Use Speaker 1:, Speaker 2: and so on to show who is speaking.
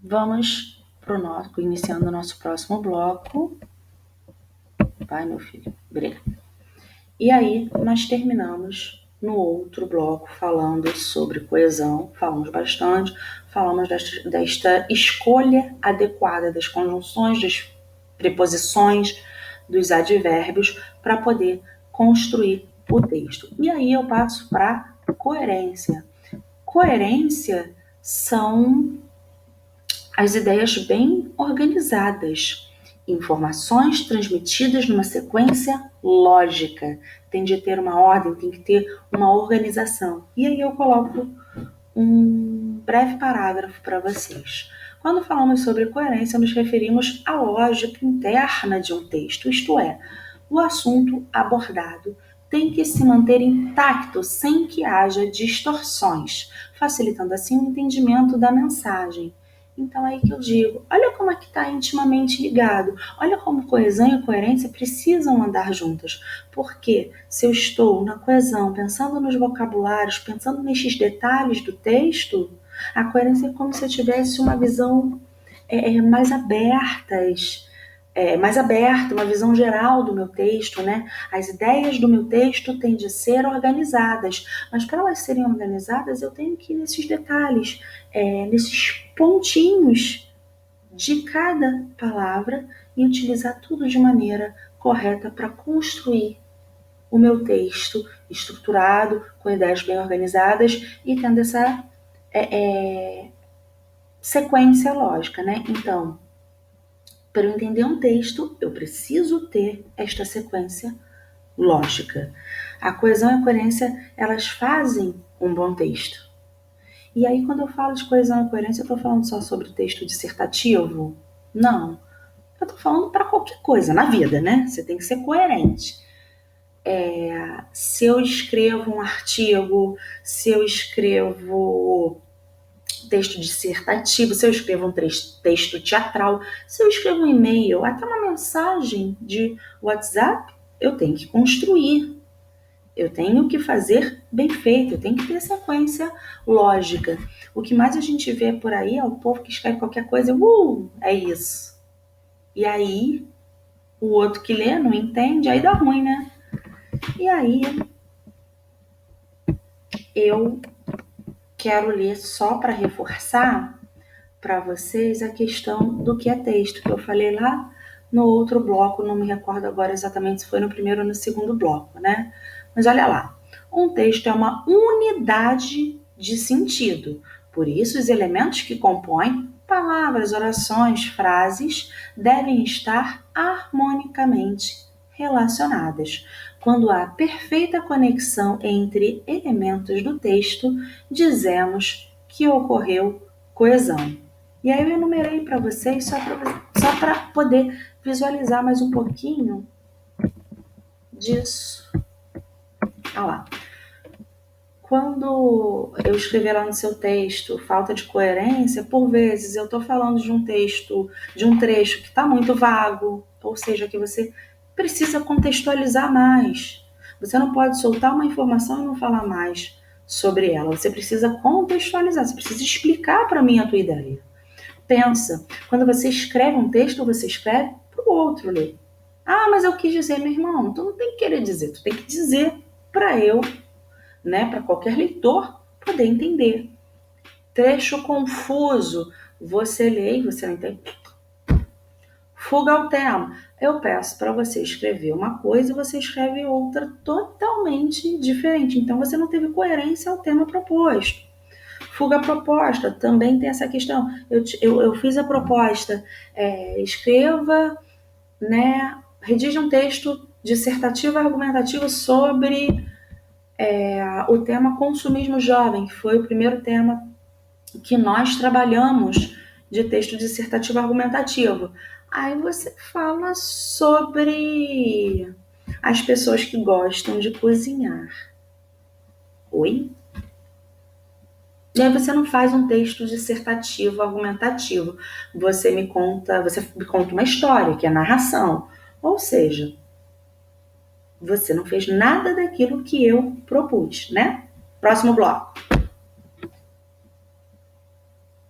Speaker 1: Vamos iniciando o nosso próximo bloco. Vai, meu filho. Obrigada. E aí, nós terminamos no outro bloco falando sobre coesão. Falamos bastante. Falamos desta escolha adequada das conjunções, das preposições, dos advérbios para poder construir o texto. E aí eu passo para coerência. Coerência são as ideias bem organizadas, informações transmitidas numa sequência lógica. Tem de ter uma ordem, tem que ter uma organização. E aí eu coloco um breve parágrafo para vocês. Quando falamos sobre coerência, nos referimos à lógica interna de um texto, isto é, o assunto abordado tem que se manter intacto sem que haja distorções, facilitando assim o entendimento da mensagem. Então é aí que eu digo, olha como é que está intimamente ligado, olha como coesão e coerência precisam andar juntas, porque se eu estou na coesão, pensando nos vocabulários, pensando nesses detalhes do texto, a coerência é como se eu tivesse uma visão mais aberta, uma visão geral do meu texto, né? As ideias do meu texto têm de ser organizadas, mas para elas serem organizadas eu tenho que ir nesses detalhes, nesses pontinhos de cada palavra e utilizar tudo de maneira correta para construir o meu texto estruturado, com ideias bem organizadas e tendo essa sequência lógica, né? Então, para eu entender um texto, eu preciso ter esta sequência lógica. A coesão e a coerência, elas fazem um bom texto. E aí, quando eu falo de coesão e coerência, eu estou falando só sobre texto dissertativo? Não. Eu estou falando para qualquer coisa na vida, né? Você tem que ser coerente. Se eu escrevo um artigo, se eu escrevo texto dissertativo, se eu escrevo um texto teatral, se eu escrevo um e-mail, até uma mensagem de WhatsApp, eu tenho que construir. Eu tenho que fazer bem feito, eu tenho que ter sequência lógica. O que mais a gente vê por aí é o povo que escreve qualquer coisa, é isso. E aí, o outro que lê não entende, aí dá ruim, né? E aí, eu quero ler só para reforçar para vocês a questão do que é texto, que eu falei lá no outro bloco, não me recordo agora exatamente se foi no primeiro ou no segundo bloco, né? Mas olha lá, um texto é uma unidade de sentido, por isso os elementos que compõem palavras, orações, frases devem estar harmonicamente relacionadas. Quando há perfeita conexão entre elementos do texto, dizemos que ocorreu coesão. E aí eu enumerei para vocês só para poder visualizar mais um pouquinho disso. Olha lá. Quando eu escrever lá no seu texto falta de coerência, por vezes eu estou falando de um texto, de um trecho que está muito vago, ou seja, que você precisa contextualizar mais. Você não pode soltar uma informação e não falar mais sobre ela. Você precisa contextualizar, você precisa explicar para mim a tua ideia. Pensa, quando você escreve um texto, você escreve para o outro ler. Ah, mas eu quis dizer, meu irmão, tu não tem que querer dizer, tu tem que dizer para eu, né, para qualquer leitor poder entender. Trecho confuso, você lê e você não entende. Fuga ao tema. Eu peço para você escrever uma coisa e você escreve outra totalmente diferente. Então você não teve coerência ao tema proposto. Fuga à proposta, também tem essa questão. Eu fiz a proposta, escreva, né, redija um texto dissertativo argumentativo sobre o tema consumismo jovem, que foi o primeiro tema que nós trabalhamos de texto dissertativo argumentativo. Aí você fala sobre as pessoas que gostam de cozinhar. Oi? E aí você não faz um texto dissertativo, argumentativo. Você me conta uma história, que é narração. Ou seja, você não fez nada daquilo que eu propus, né? Próximo bloco.